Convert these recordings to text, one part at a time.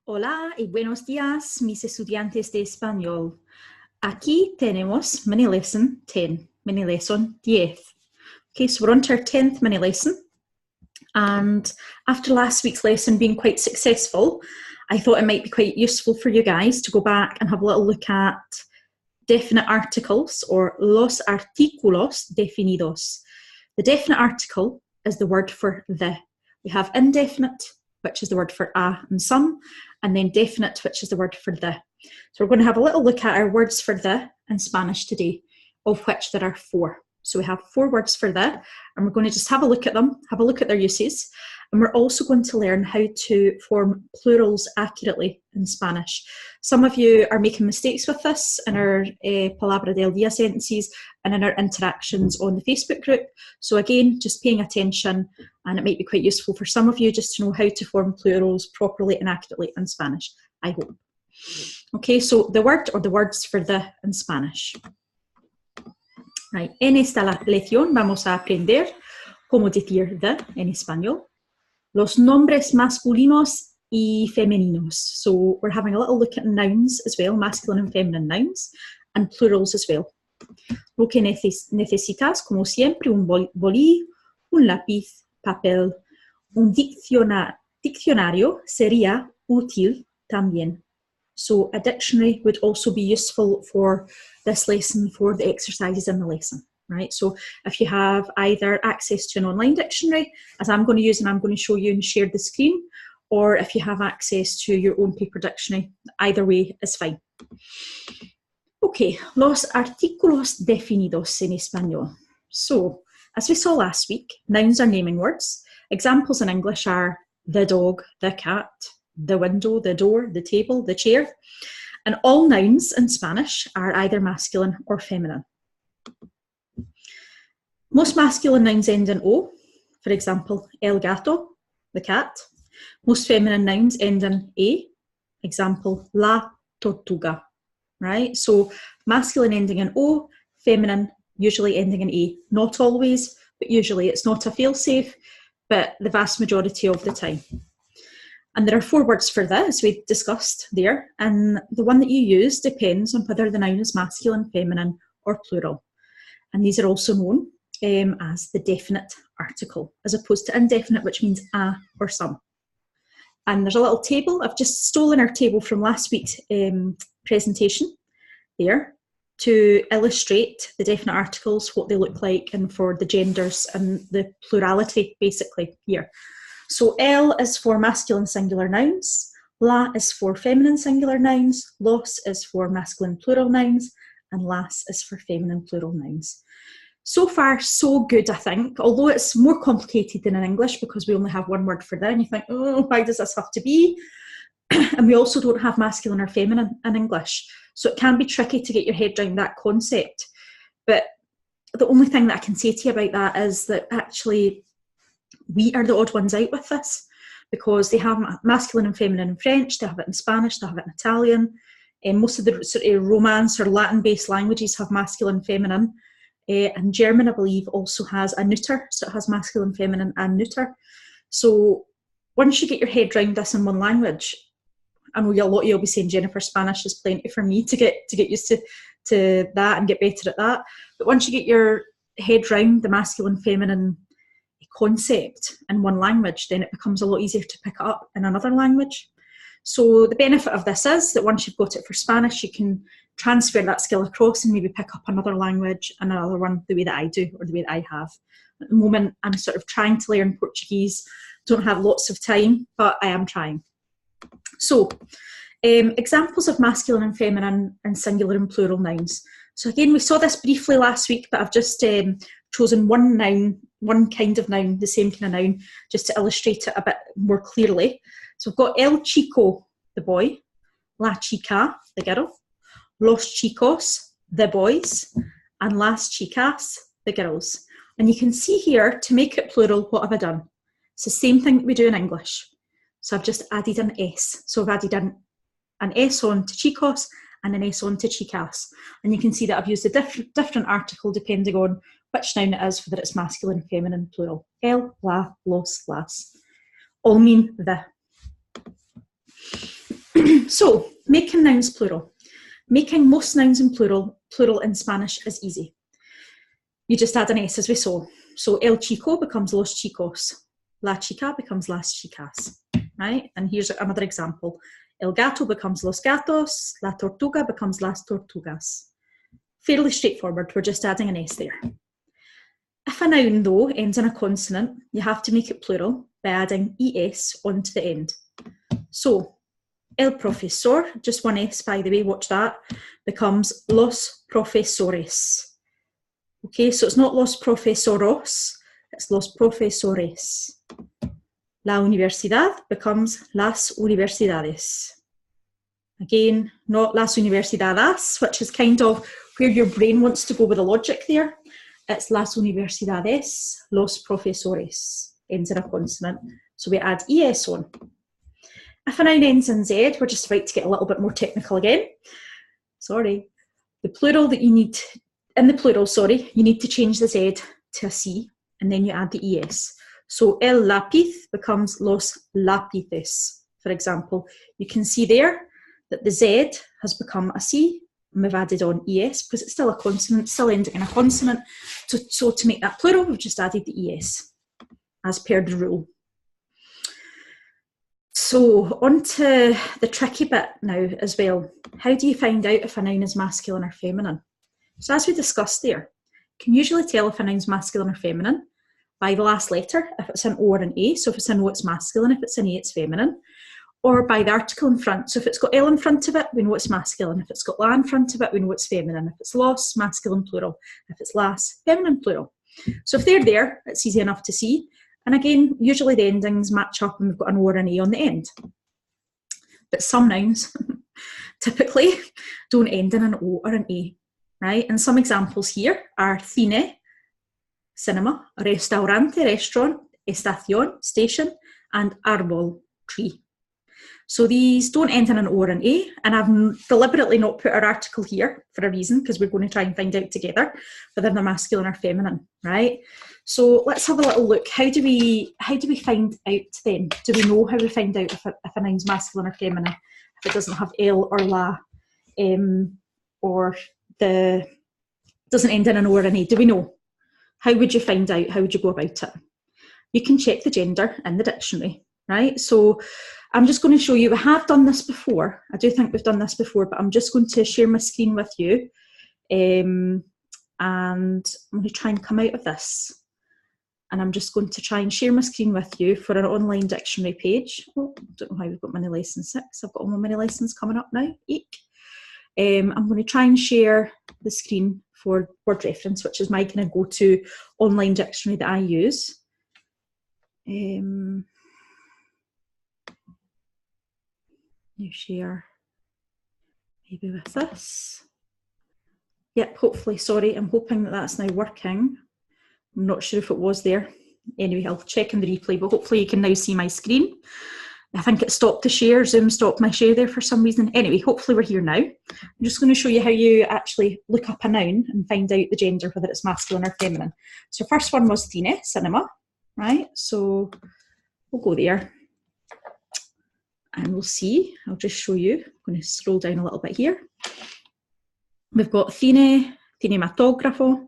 Hola y buenos días, mis estudiantes de español. Aquí tenemos mini lesson 10, mini lesson 10. Okay, so we're on to our 10th mini lesson. And after last week's lesson being quite successful, I thought it might be quite useful for you guys to go back and have a little look at definite articles, or los artículos definidos. The definite article is the word for the. We have indefinite, which is the word for a and some, and then definite, which is the word for the. So we're going to have a little look at our words for the in Spanish today, of which there are 4. So we have 4 words for the, and we're going to just have a look at them, have a look at their uses, and we're also going to learn how to form plurals accurately in Spanish. Some of you are making mistakes with this in our Palabra del Día sentences and in our interactions on the Facebook group. So again, just paying attention, and it might be quite useful for some of you just to know how to form plurals properly and accurately in Spanish, I hope. Okay, so the word or the words for the in Spanish. Right. En esta lección vamos a aprender cómo decir the en español, los nombres masculinos y femeninos. So we're having a little look at nouns as well, masculine and feminine nouns, and plurals as well. Lo que necesitas, como siempre, un bolí, un lápiz, papel, un diccionario sería útil también. So a dictionary would also be useful for this lesson, for the exercises in the lesson, right? So if you have either access to an online dictionary, as I'm going to use and I'm going to show you and share the screen, or if you have access to your own paper dictionary, either way is fine. Okay, los artículos definidos en español. So, as we saw last week, nouns are naming words. Examples in English are the dog, the cat, the window, the door, the table, the chair. And all nouns in Spanish are either masculine or feminine. Most masculine nouns end in O. For example, el gato, the cat. Most feminine nouns end in A. Example, la tortuga, right? So masculine ending in O, feminine usually ending in A. Not always, but usually. It's not a fail-safe, but the vast majority of the time. And there are 4 words for that, as we discussed there, and the one that you use depends on whether the noun is masculine, feminine, or plural. And these are also known as the definite article, as opposed to indefinite, which means a or some. And there's a little table. I've just stolen our table from last week's presentation there to illustrate the definite articles, what they look like, and for the genders and the plurality, basically, here. So el is for masculine singular nouns, la is for feminine singular nouns, los is for masculine plural nouns, and las is for feminine plural nouns. So far, so good, I think, although it's more complicated than in English because we only have 1 word for that, and you think, oh, why does this have to be? And we also don't have masculine or feminine in English, so it can be tricky to get your head around that concept. But the only thing that I can say to you about that is that actually we are the odd ones out with this, because they have masculine and feminine in French, they have it in Spanish, they have it in Italian, and most of the sort of Romance or Latin-based languages have masculine and feminine, and German, I believe, also has a neuter, so it has masculine, feminine, and neuter. So once you get your head around this in one language, I know a lot of you will be saying, Jennifer, Spanish is plenty for me to get used to that and get better at that. But once you get your head round the masculine, feminine concept in one language, then it becomes a lot easier to pick it up in another language. So the benefit of this is that once you've got it for Spanish, you can transfer that skill across and maybe pick up another language and another one the way that I do, or the way that I have. At the moment, I'm sort of trying to learn Portuguese. Don't have lots of time, but I am trying. So examples of masculine and feminine and singular and plural nouns. So again, we saw this briefly last week, but I've just chosen one noun, one kind of noun, the same kind of noun, just to illustrate it a bit more clearly. So we've got el chico, the boy, la chica, the girl, los chicos, the boys, and las chicas, the girls. And you can see here, to make it plural, what have I done? It's the same thing that we do in English. So I've just added an S. So I've added an S on to chicos and an S on to chicas. And you can see that I've used a different article depending on which noun it is, whether it's masculine, feminine, plural. El, la, los, las. All mean the. So, making nouns plural. Making most nouns in plural in Spanish is easy. You just add an S as we saw. So, el chico becomes los chicos. La chica becomes las chicas, right? And here's another example. El gato becomes los gatos. La tortuga becomes las tortugas. Fairly straightforward. We're just adding an S there. If a noun, though, ends in a consonant, you have to make it plural by adding ES onto the end. So, el profesor, just one S by the way, watch that, becomes los profesores. Okay, so it's not los profesoros, it's los profesores. La universidad becomes las universidades. Again, not las universidades, which is kind of where your brain wants to go with the logic there. It's las universidades, los profesores, ends in a consonant. So we add ES on. If a noun ends in Z, we're just about to get a little bit more technical again. Sorry. The plural that you need, in the plural, sorry, you need to change the Z to a C, and then you add the ES. So el lápiz becomes los lápices, for example. You can see there that the Z has become a C, and we've added on ES because it's still a consonant, still ending in a consonant. So to make that plural, we've just added the ES as per the rule. So on to the tricky bit now as well. How do you find out if a noun is masculine or feminine? So as we discussed there, you can usually tell if a noun's masculine or feminine by the last letter, if it's an O or an A. So if it's an O, it's masculine. If it's an A, it's feminine. Or by the article in front. So if it's got L in front of it, we know it's masculine. If it's got la in front of it, we know it's feminine. If it's los, masculine plural. If it's las, feminine plural. So if they're there, it's easy enough to see. And again, usually the endings match up and we've got an O or an A on the end. But some nouns typically don't end in an O or an A, right? And some examples here are cine, cinema, restaurante, restaurant, estación, station, and árbol, tree. So these don't end in an O or an A, and I've deliberately not put our article here for a reason, because we're going to try and find out together whether they're masculine or feminine, right? So let's have a little look. How do we find out then? Do we know how we find out if a noun's masculine or feminine? If it doesn't have L or la, or doesn't end in an O or an A, do we know? How would you find out? How would you go about it? You can check the gender in the dictionary, right? So I'm just going to show you, we have done this before. I do think we've done this before, but I'm just going to share my screen with you. And I'm going to try and come out of this. And I'm just going to try and share my screen with you for an online dictionary page. Oh, I don't know how we've got mini lesson 6. I've got all my mini lessons coming up now. Eek. I'm going to try and share the screen for word reference, which is my kind of go-to online dictionary that I use. You share maybe with this. Yep, hopefully, sorry, I'm hoping that that's now working. I'm not sure if it was there. Anyway, I'll check in the replay, but hopefully you can now see my screen. I think it stopped the share. Zoom stopped my share there for some reason. Anyway, hopefully we're here now. I'm just going to show you how you actually look up a noun and find out the gender, whether it's masculine or feminine. So first one was cine, cinema, right? So we'll go there. And we'll see, I'll just show you. I'm going to scroll down a little bit here. We've got cine, cinematógrafo,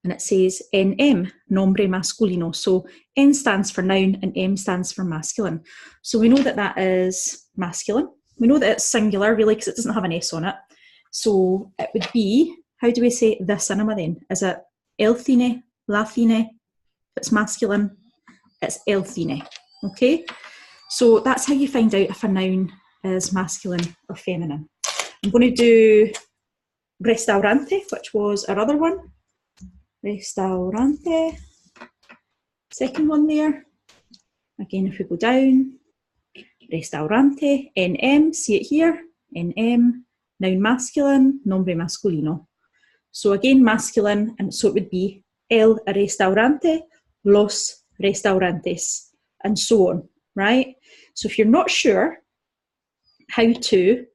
and it says NM, nombre masculino. So N stands for noun and M stands for masculine. So we know that that is masculine. We know that it's singular really because it doesn't have an S on it. So it would be, how do we say the cinema then? Is it el cine, la cine? If it's masculine, it's el cine, okay? So that's how you find out if a noun is masculine or feminine. I'm going to do restaurante, which was our other one. Restaurante. Second one there. Again, if we go down, restaurante, NM, see it here, NM, noun masculine, nombre masculino. So again, masculine, and so it would be el restaurante, los restaurantes, and so on, right? So if you're not sure how to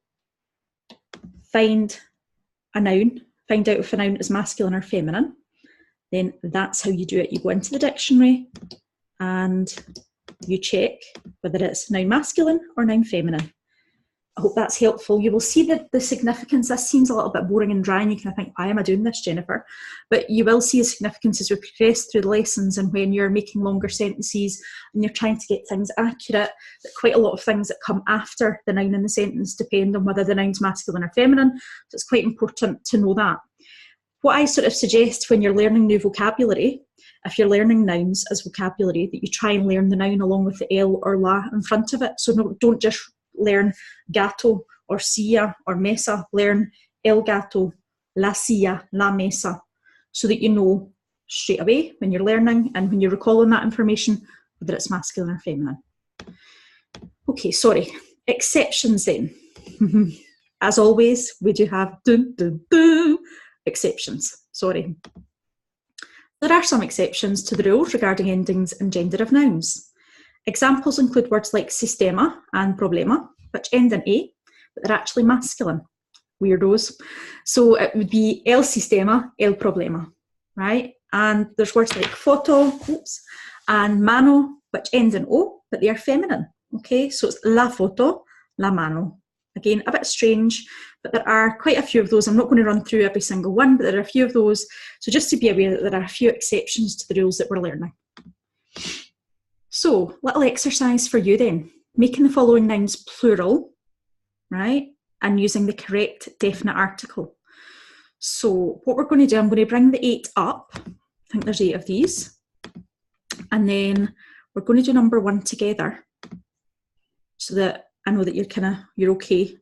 find a noun, find out if a noun is masculine or feminine, then that's how you do it. You go into the dictionary and you check whether it's noun masculine or noun feminine. I hope that's helpful. You will see that the significance, this seems a little bit boring and dry, and you can think, why am I doing this, Jennifer? But you will see the significance as we progress through the lessons, and when you're making longer sentences and you're trying to get things accurate, that quite a lot of things that come after the noun in the sentence depend on whether the noun's masculine or feminine. So it's quite important to know that. What I sort of suggest when you're learning new vocabulary, if you're learning nouns as vocabulary, that you try and learn the noun along with the L or la in front of it. So don't just learn gato or silla or mesa. Learn el gato, la silla, la mesa, so that you know straight away when you're learning and when you're recalling that information whether it's masculine or feminine. Okay, sorry. Exceptions then. As always, we do have exceptions. Sorry. There are some exceptions to the rules regarding endings and gender of nouns. Examples include words like sistema and problema, which end in A, but they're actually masculine. Weirdos. So it would be el sistema, el problema, right? And there's words like foto, and mano, which end in O, but they are feminine. Okay, so it's la foto, la mano. Again, a bit strange, but there are quite a few of those. I'm not going to run through every single one, but there are a few of those. So just to be aware that there are a few exceptions to the rules that we're learning. So, little exercise for you then. Making the following nouns plural, right? And using the correct definite article. So what we're going to do, I'm going to bring the 8 up. I think there's 8 of these. And then we're going to do number 1 together, so that I know that you're okay.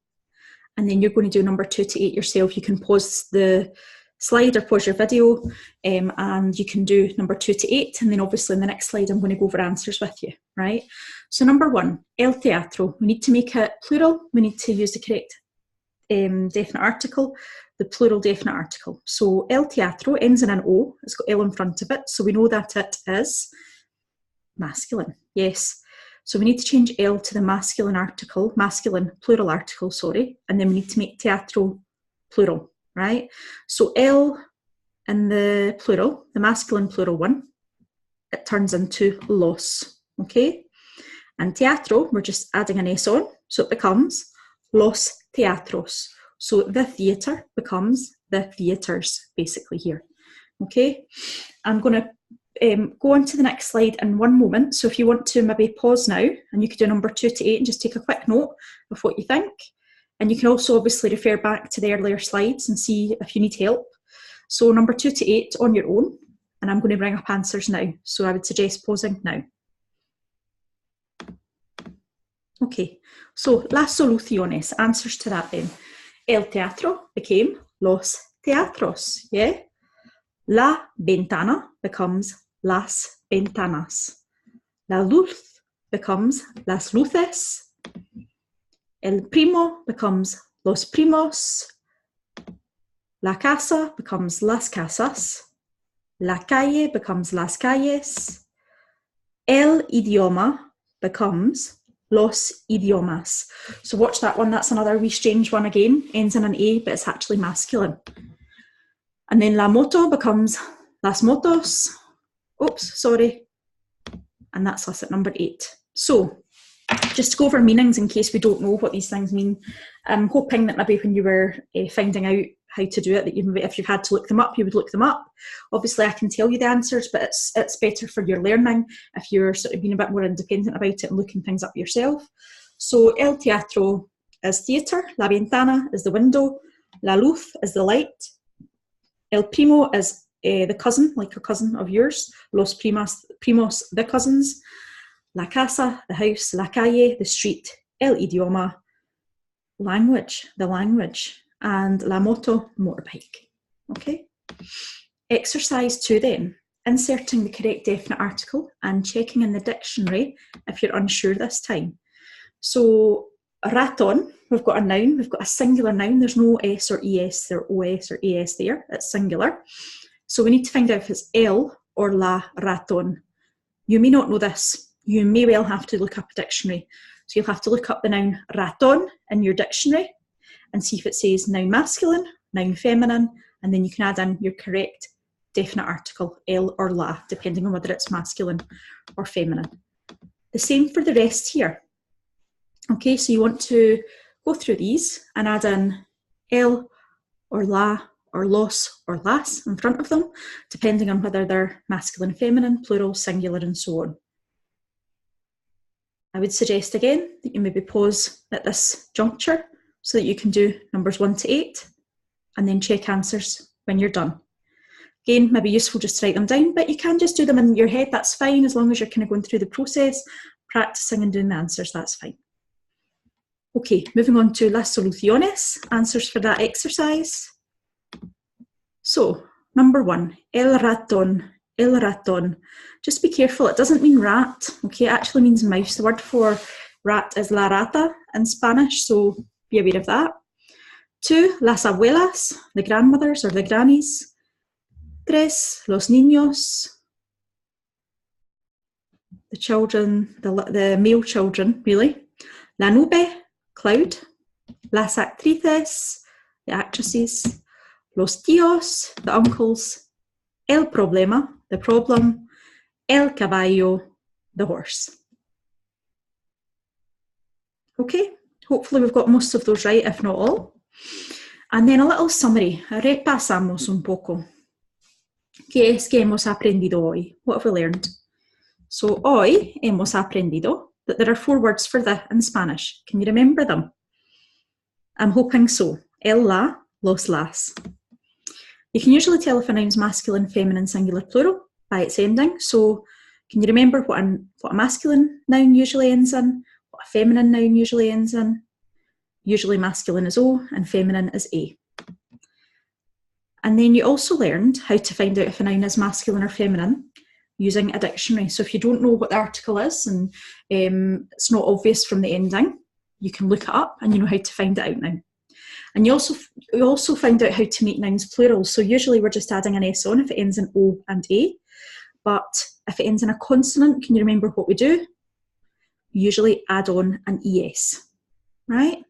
And then you're going to do number 2 to 8 yourself. You can pause the slide or pause your video, and you can do number 2 to 8. And then obviously in the next slide, I'm going to go over answers with you, right? So number 1, el teatro. We need to make it plural. We need to use the correct definite article, the plural definite article. So el teatro ends in an O. It's got L in front of it. So we know that it is masculine. Yes. So we need to change el to the masculine article, masculine plural article, sorry. And then we need to make teatro plural, right? So el in the plural, the masculine plural one, it turns into los, okay? And teatro, we're just adding an S on, so it becomes los teatros. So the theatre becomes the theatres, basically here, okay? I'm going to go on to the next slide in one moment. So if you want to maybe pause now, and you could do number 2 to 8 and just take a quick note of what you think. And you can also obviously refer back to the earlier slides and see if you need help. So number 2 to 8 on your own, and I'm going to bring up answers now. So I would suggest pausing now. Okay, so las soluciones, answers to that then. El teatro became los teatros, yeah? La ventana becomes las ventanas. La luz becomes las luces. El primo becomes los primos. La casa becomes las casas. La calle becomes las calles. El idioma becomes los idiomas. So watch that one, that's another wee strange one again. Ends in an A, but it's actually masculine. And then la moto becomes las motos. Oops, sorry. And that's us at number 8. So, just to go over meanings in case we don't know what these things mean, I'm hoping that maybe when you were finding out how to do it, that if you've had to look them up, you would look them up. Obviously, I can tell you the answers, but it's better for your learning if you're sort of being a bit more independent about it and looking things up yourself. So, el teatro is theatre, la ventana is the window, la luz is the light, el primo is the cousin, like a cousin of yours, los primos, the cousins, la casa, the house, la calle, the street, el idioma, language, the language, and la moto, motorbike. Okay? Exercise 2 then, inserting the correct definite article and checking in the dictionary if you're unsure this time. So, raton, we've got a noun, we've got a singular noun, there's no S or ES or OS or AS there, it's singular. So we need to find out if it's el or la raton. You may not know this. You may well have to look up a dictionary. So you'll have to look up the noun raton in your dictionary and see if it says noun masculine, noun feminine, and then you can add in your correct definite article, el or la, depending on whether it's masculine or feminine. The same for the rest here. Okay, so you want to go through these and add in el or la or los or las in front of them, depending on whether they're masculine, feminine, plural, singular, and so on. I would suggest again that you maybe pause at this juncture so that you can do numbers 1 to 8 and then check answers when you're done. Again, maybe useful just to write them down, but you can just do them in your head, that's fine, as long as you're kind of going through the process, practicing and doing the answers, that's fine. Okay, moving on to las soluciones, answers for that exercise. So, number 1, el ratón, el ratón. Just be careful, it doesn't mean rat, okay, it actually means mouse. The word for rat is la rata in Spanish, so be aware of that. 2, las abuelas, the grandmothers or the grannies. 3, los niños, the children, the male children, really. La nube, cloud. Las actrices, the actresses. Los tíos, the uncles. El problema, the problem. El caballo, the horse. Okay, hopefully we've got most of those right, if not all. And then a little summary. Repasamos un poco. ¿Qué es que hemos aprendido hoy? What have we learned? So, hoy hemos aprendido that there are 4 words for the in Spanish. Can you remember them? I'm hoping so. El, la, los, las. You can usually tell if a noun's masculine, feminine, singular, plural by its ending. So, can you remember what a masculine noun usually ends in? What a feminine noun usually ends in? Usually masculine is O and feminine is A. And then you also learned how to find out if a noun is masculine or feminine using a dictionary. So if you don't know what the article is and it's not obvious from the ending, you can look it up and you know how to find it out now. And you also find out how to make nouns plural. So usually we're just adding an S on if it ends in O and A. But if it ends in a consonant, can you remember what we do? We usually add on an ES, right?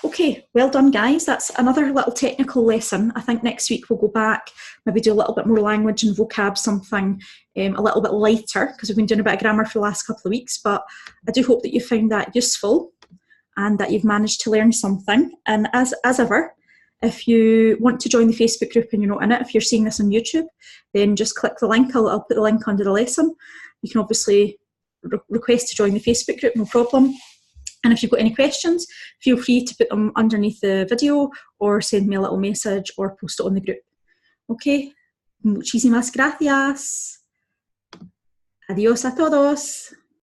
Okay, well done guys. That's another little technical lesson. I think next week we'll go back, maybe do a little bit more language and vocab, something a little bit lighter, because we've been doing a bit of grammar for the last couple of weeks, but I do hope that you found that useful and that you've managed to learn something. And as ever, if you want to join the Facebook group and you're not in it, if you're seeing this on YouTube, then just click the link. I'll put the link under the lesson. You can obviously request to join the Facebook group, no problem. And if you've got any questions, feel free to put them underneath the video or send me a little message or post it on the group. Okay, muchísimas gracias. Adiós a todos.